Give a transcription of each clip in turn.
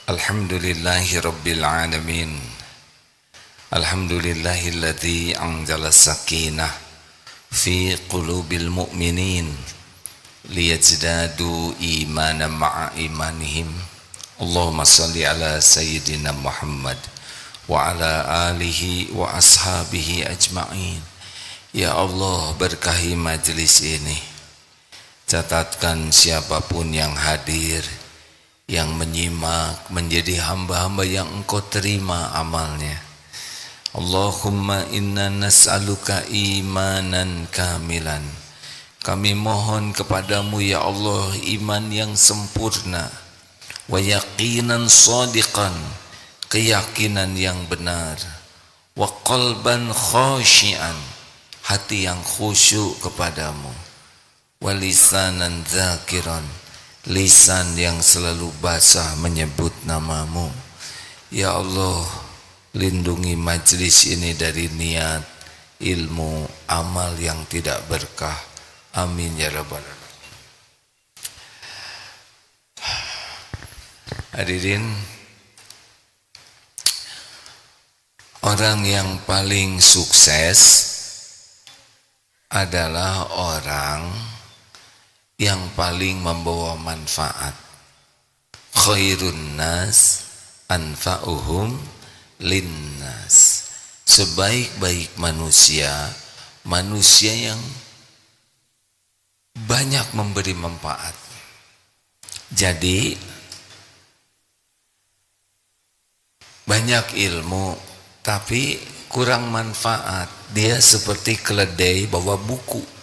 Alhamdulillahi Rabbil Alamin. Alhamdulillahilladzi anzala sakinah fi qulubil mu'minin liyazdadu imanan ma'a imanihim. Allahumma salli ala Sayyidina Muhammad wa ala alihi wa ashabihi ajma'in. Ya Allah, berkahi majlis ini. Catatkan siapapun yang hadir, yang menyimak, menjadi hamba-hamba yang Engkau terima amalnya. Allahumma inna nas'aluka imanan kamilan. Kami mohon kepadamu ya Allah iman yang sempurna, wa yaqinan shadiqan, keyakinan yang benar, wa qalban khashian, hati yang khusyuk kepadamu, wa lisanan dzakiran, lisan yang selalu basah menyebut namamu. Ya Allah, lindungi majlis ini dari niat, ilmu, amal yang tidak berkah. Amin ya rabbal alamin. Hadirin, orang yang paling sukses adalah orang yang paling membawa manfaat. Khairun nas anfa'uhum linnas. Sebaik-baik manusia, manusia yang banyak memberi manfaat. Jadi banyak ilmu tapi kurang manfaat. Dia seperti keledai bawa buku.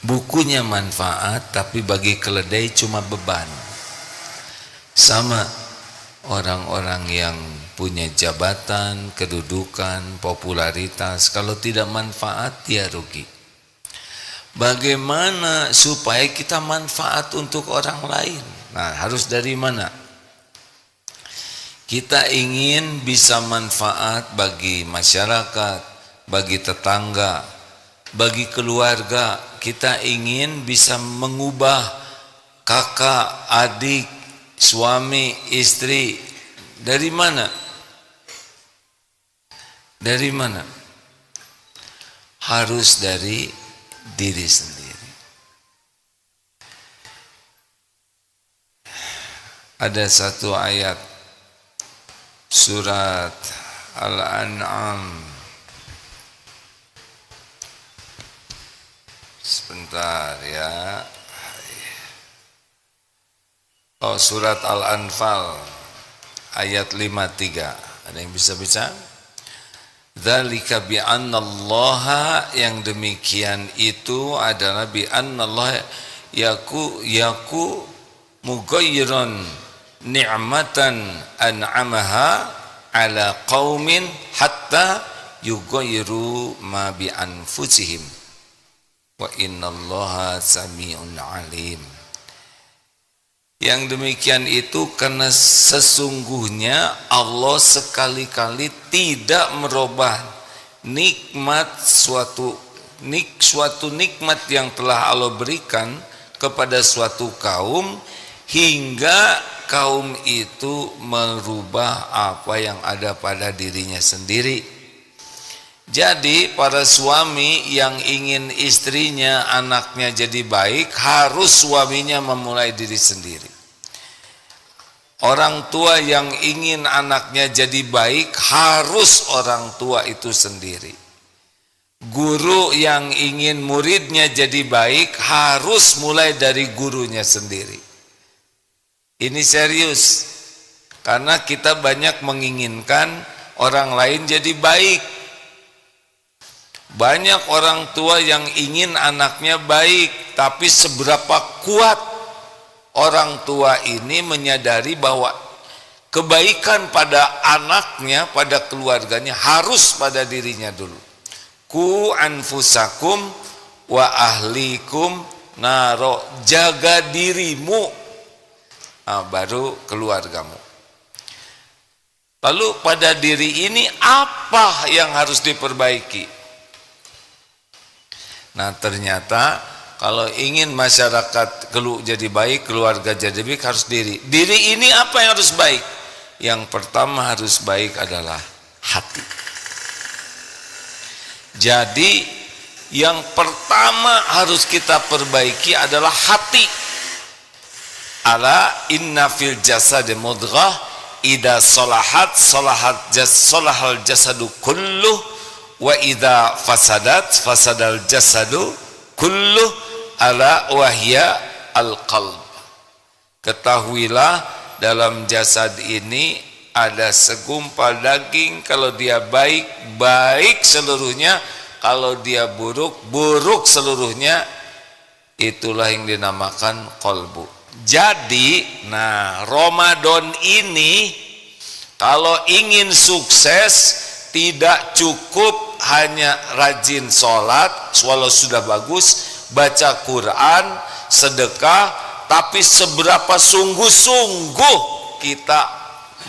Bukunya manfaat tapi bagi keledai cuma beban. Sama orang-orang yang punya jabatan, kedudukan, popularitas, kalau tidak manfaat dia rugi. Bagaimana supaya kita manfaat untuk orang lain? Nah, harus dari mana? Kita ingin bisa manfaat bagi masyarakat, bagi tetangga, bagi keluarga. Kita ingin bisa mengubah kakak, adik, suami, istri. Dari mana? Dari mana? Harus dari diri sendiri. Ada satu ayat surat Al-An'am, sebentar ya. Oh, surat Al-Anfal ayat 53. Ada yang bisa baca? Dzalika bi annallaha, yang demikian itu adalah bi annallaha yaku mughayyiran ni'matan an'amaha ala qaumin hatta yughayyiru ma bi anfusihim wa innallaha sami'un alim. Yang demikian itu karena sesungguhnya Allah sekali-kali tidak merubah nikmat suatu nikmat yang telah Allah berikan kepada suatu kaum hingga kaum itu merubah apa yang ada pada dirinya sendiri. Jadi para suami yang ingin istrinya, anaknya jadi baik, harus suaminya memulai diri sendiri. Orang tua yang ingin anaknya jadi baik, harus orang tua itu sendiri. Guru yang ingin muridnya jadi baik, harus mulai dari gurunya sendiri. Ini serius, karena kita banyak menginginkan orang lain jadi baik. Banyak orang tua yang ingin anaknya baik, tapi seberapa kuat orang tua ini menyadari bahwa kebaikan pada anaknya, pada keluarganya harus pada dirinya dulu. Ku anfusakum wa ahlikum naro, jaga dirimu, baru keluargamu. Lalu pada diri ini apa yang harus diperbaiki? Nah, ternyata Kalau ingin masyarakat jadi baik, keluarga jadi baik, harus diri. Diri ini apa yang harus baik? Yang pertama harus baik adalah hati. Jadi yang pertama harus kita perbaiki adalah hati. Ala inna fil jasadi mudghah idza salahal jasadu kulluh wa idza fasadal jasadu kulluh ala wahya al-qalb. Ketahuilah dalam jasad ini ada segumpal daging, kalau dia baik, baik seluruhnya, kalau dia buruk, buruk seluruhnya. Itulah yang dinamakan qalbu. Jadi, Ramadan ini kalau ingin sukses tidak cukup hanya rajin sholat, walau sudah bagus, baca Quran, sedekah, tapi seberapa sungguh-sungguh kita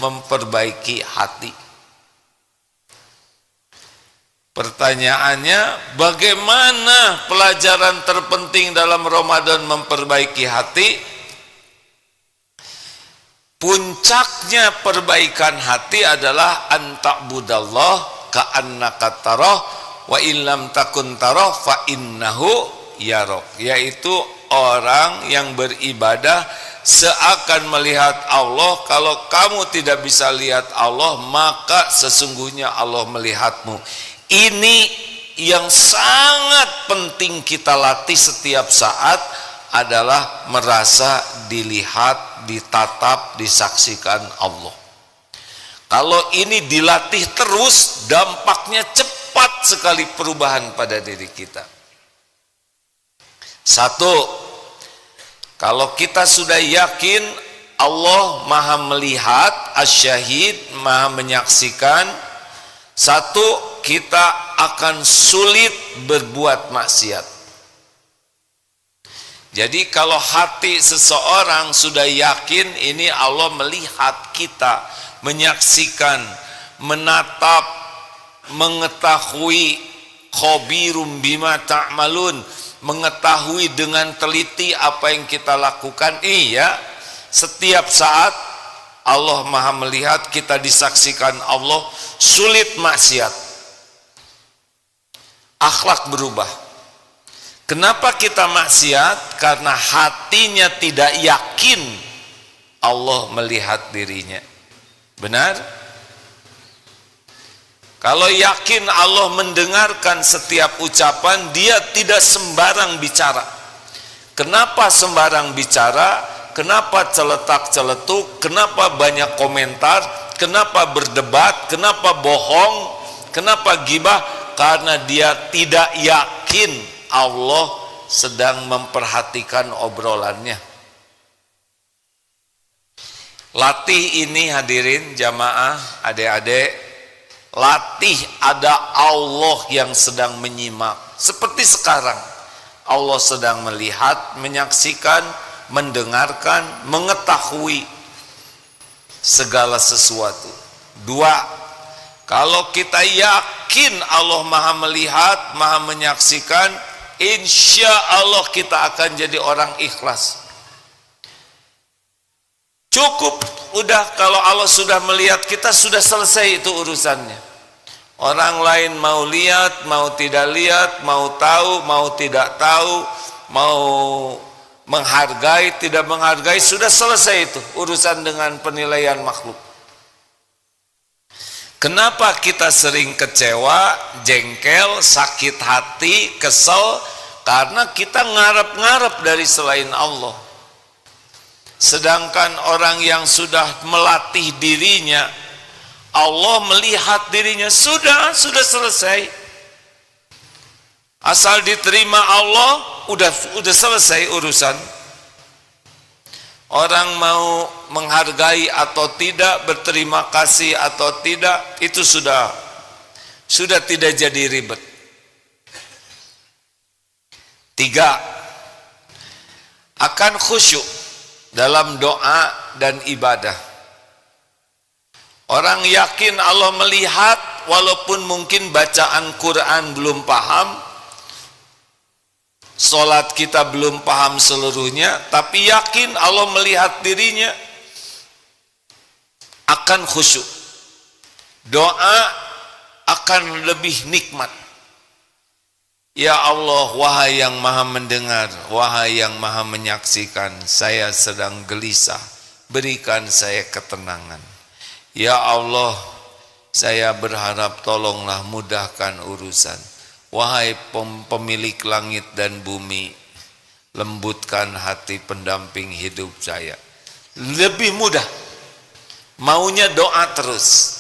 memperbaiki hati. Pertanyaannya, bagaimana pelajaran terpenting dalam Ramadan memperbaiki hati? Puncaknya perbaikan hati adalah anta'budallah ka'annaka tarah wa illam takun tarah fa innahu yarok, yaitu orang yang beribadah seakan melihat Allah. Kalau kamu tidak bisa lihat Allah, maka sesungguhnya Allah melihatmu. Ini yang sangat penting kita latih setiap saat adalah merasa dilihat, ditatap, disaksikan Allah. Kalau ini dilatih terus, dampaknya cepat sekali perubahan pada diri kita. Satu, kalau kita sudah yakin Allah maha melihat, asyahid, maha menyaksikan, satu, kita akan sulit berbuat maksiat. Jadi kalau hati seseorang sudah yakin ini Allah melihat kita, menyaksikan, menatap, mengetahui, khabirum bima ta'malun, mengetahui dengan teliti apa yang kita lakukan. Iya, setiap saat Allah maha melihat, kita disaksikan Allah, sulit maksiat, akhlak berubah. Kenapa kita maksiat? Karena hatinya tidak yakin Allah melihat dirinya. Benar? Kalau yakin Allah mendengarkan setiap ucapan, dia tidak sembarang bicara. Kenapa sembarang bicara? Kenapa celetak-celetuk? Kenapa banyak komentar? Kenapa berdebat? Kenapa bohong? Kenapa gibah? Karena dia tidak yakin Allah sedang memperhatikan obrolannya. Latih ini hadirin jamaah, adik-adik, latih ada Allah yang sedang menyimak. Seperti sekarang, Allah sedang melihat, menyaksikan, mendengarkan, mengetahui segala sesuatu. Dua, kalau kita yakin Allah maha melihat, maha menyaksikan, insya Allah kita akan jadi orang ikhlas. Cukup udah, kalau Allah sudah melihat kita, sudah selesai itu urusannya. Orang lain mau lihat, mau tidak lihat, mau tahu, mau tidak tahu, mau menghargai, tidak menghargai, sudah selesai itu urusan dengan penilaian makhluk. Kenapa kita sering kecewa, jengkel, sakit hati, kesel? Karena kita ngarep-ngarep dari selain Allah. Sedangkan orang yang sudah melatih dirinya, Allah melihat dirinya, sudah selesai. Asal diterima Allah, udah selesai urusan. Orang mau menghargai atau tidak, berterima kasih atau tidak, itu sudah tidak jadi ribet. Tiga, akan khusyuk dalam doa dan ibadah. Orang yakin Allah melihat, walaupun mungkin bacaan Quran belum paham, Salat kita belum paham seluruhnya, tapi yakin Allah melihat dirinya, akan khusyuk. Doa akan lebih nikmat. Ya Allah, wahai yang maha mendengar, wahai yang maha menyaksikan, saya sedang gelisah, berikan saya ketenangan. Ya Allah, saya berharap tolonglah mudahkan urusan. Wahai pemilik langit dan bumi, lembutkan hati pendamping hidup saya. Lebih mudah, maunya doa terus,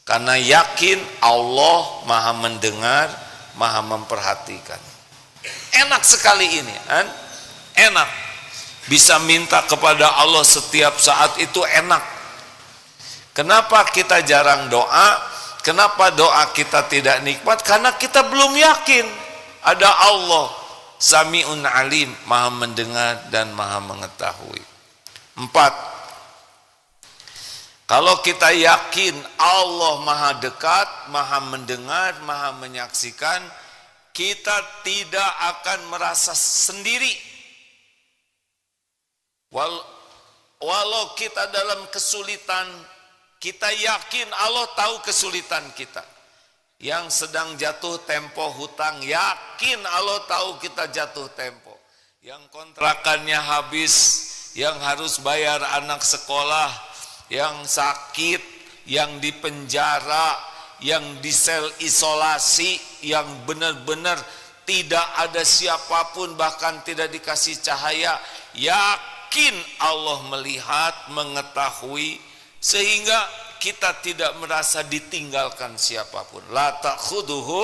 karena yakin Allah maha mendengar, maha memperhatikan. Enak sekali ini kan? Enak, bisa minta kepada Allah setiap saat, itu enak. Kenapa kita jarang doa? Kenapa doa kita tidak nikmat? Karena kita belum yakin ada Allah Sami'un Alim, maha mendengar dan maha mengetahui. 4, kalau kita yakin Allah maha dekat, maha mendengar, maha menyaksikan, kita tidak akan merasa sendiri. Walau kita dalam kesulitan, kita yakin Allah tahu kesulitan kita. Yang sedang jatuh tempo hutang, yakin Allah tahu kita jatuh tempo. Yang kontrakannya habis, yang harus bayar anak sekolah, yang sakit, yang di penjara, yang di sel isolasi, yang benar-benar tidak ada siapapun, bahkan tidak dikasih cahaya, yakin Allah melihat, mengetahui, sehingga kita tidak merasa ditinggalkan siapapun. La ta'khuduhu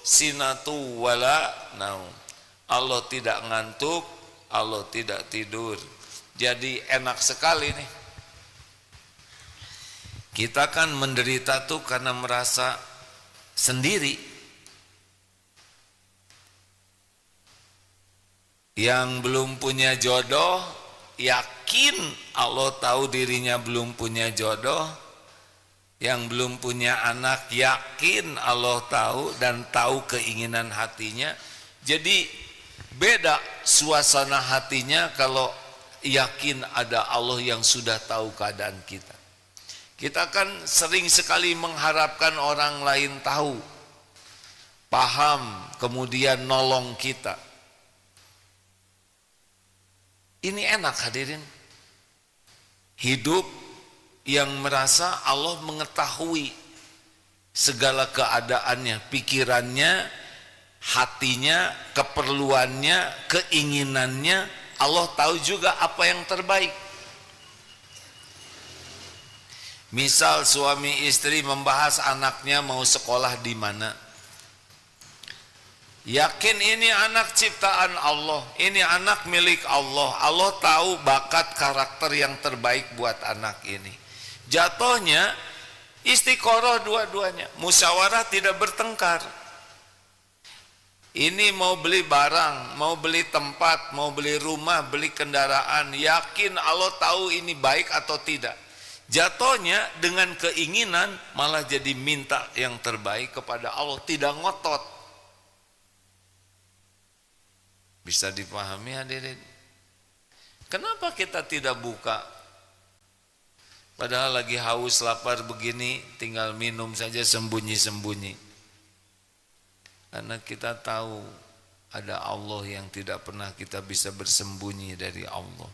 sinatu wala naum. Allah tidak ngantuk, Allah tidak tidur. Jadi enak sekali nih. Kita kan menderita tuh karena merasa sendiri. Yang belum punya jodoh, yakin Allah tahu dirinya belum punya jodoh. Yang belum punya anak, yakin Allah tahu dan tahu keinginan hatinya. Jadi beda suasana hatinya kalau yakin ada Allah yang sudah tahu keadaan kita. Kita kan sering sekali mengharapkan orang lain tahu, paham, kemudian nolong kita. Ini enak hadirin. Hidup yang merasa Allah mengetahui segala keadaannya, pikirannya, hatinya, keperluannya, keinginannya. Allah tahu juga apa yang terbaik. Misal suami istri membahas anaknya mau sekolah di mana. Yakin ini anak ciptaan Allah, ini anak milik Allah. Allah tahu bakat karakter yang terbaik buat anak ini. Jatuhnya istiqoroh dua-duanya, musyawarah, tidak bertengkar. Ini mau beli barang, mau beli tempat, mau beli rumah, beli kendaraan, yakin Allah tahu ini baik atau tidak. Jatuhnya dengan keinginan malah jadi minta yang terbaik kepada Allah, tidak ngotot. Bisa dipahami hadirin? Kenapa kita tidak buka? Padahal lagi haus lapar begini, tinggal minum saja sembunyi-sembunyi. Karena kita tahu ada Allah yang tidak pernah kita bisa bersembunyi dari Allah.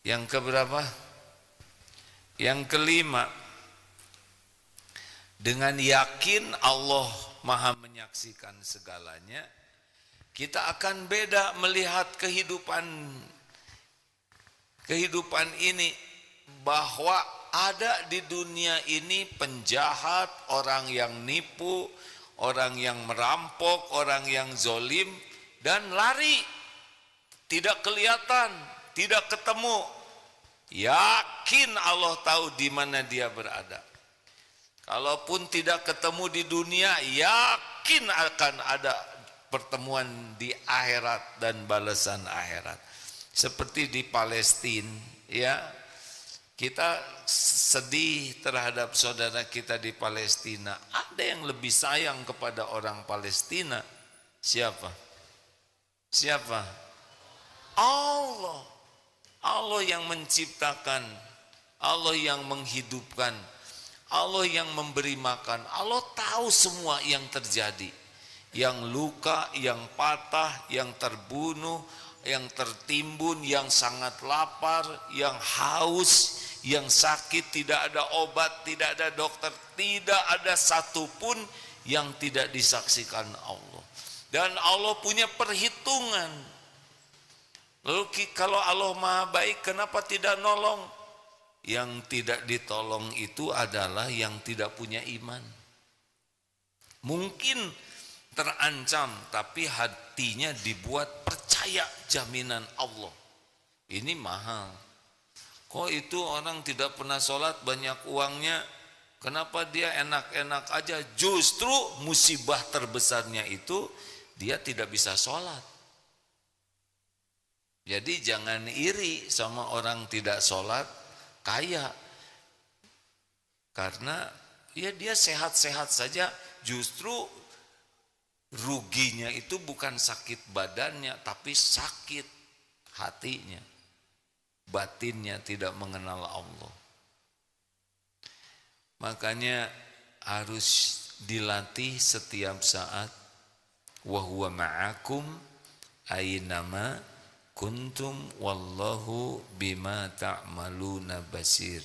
Yang keberapa? Yang kelima, dengan yakin Allah Maha menyaksikan segalanya, kita akan beda melihat kehidupan ini, bahwa ada di dunia ini penjahat, orang yang nipu, orang yang merampok, orang yang zolim, dan lari, tidak kelihatan, tidak ketemu. Yakin Allah tahu di mana dia berada. Kalaupun tidak ketemu di dunia, yakin akan ada pertemuan di akhirat dan balasan akhirat. Seperti di Palestina, ya. Kita sedih terhadap saudara kita di Palestina. Ada yang lebih sayang kepada orang Palestina Siapa? Siapa? Allah. Allah yang menciptakan, Allah yang menghidupkan, Allah yang memberi makan. Allah tahu semua yang terjadi, yang luka, yang patah, yang terbunuh, yang tertimbun, yang sangat lapar, yang haus, yang sakit, tidak ada obat, tidak ada dokter, tidak ada satupun yang tidak disaksikan Allah. Dan Allah punya perhitungan. Lalu kalau Allah Maha Baik, kenapa tidak nolong? Yang tidak ditolong itu adalah yang tidak punya iman. Mungkin terancam, tapi hatinya dibuat percaya jaminan Allah. Ini mahal. Kok itu orang tidak pernah sholat, banyak uangnya, kenapa dia enak-enak aja? Justru musibah terbesarnya itu dia tidak bisa sholat. Jadi jangan iri sama orang tidak sholat kaya, karena ya dia sehat-sehat saja. Justru ruginya itu bukan sakit badannya, tapi sakit hatinya, batinnya tidak mengenal Allah. Makanya harus dilatih setiap saat. Wa huwa ma'akum aynama kuntum wallahu bima ta'maluna basir.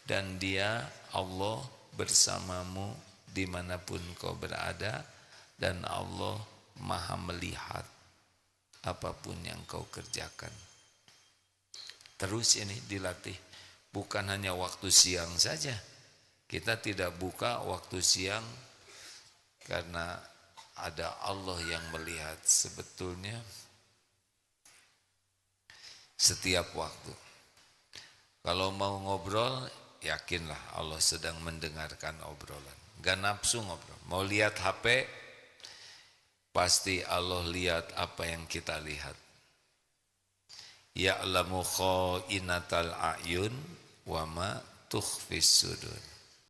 Dan dia, Allah, bersamamu dimanapun kau berada, dan Allah maha melihat apapun yang kau kerjakan. Terus ini dilatih, bukan hanya waktu siang saja. Kita tidak buka waktu siang karena ada Allah yang melihat. Sebetulnya setiap waktu. Kalau mau ngobrol, yakinlah Allah sedang mendengarkan obrolan. Gak nafsu ngobrol. Mau lihat HP, pasti Allah lihat apa yang kita lihat. Ya'lamu kha'inatal a'yun wa ma tukhfis sudur.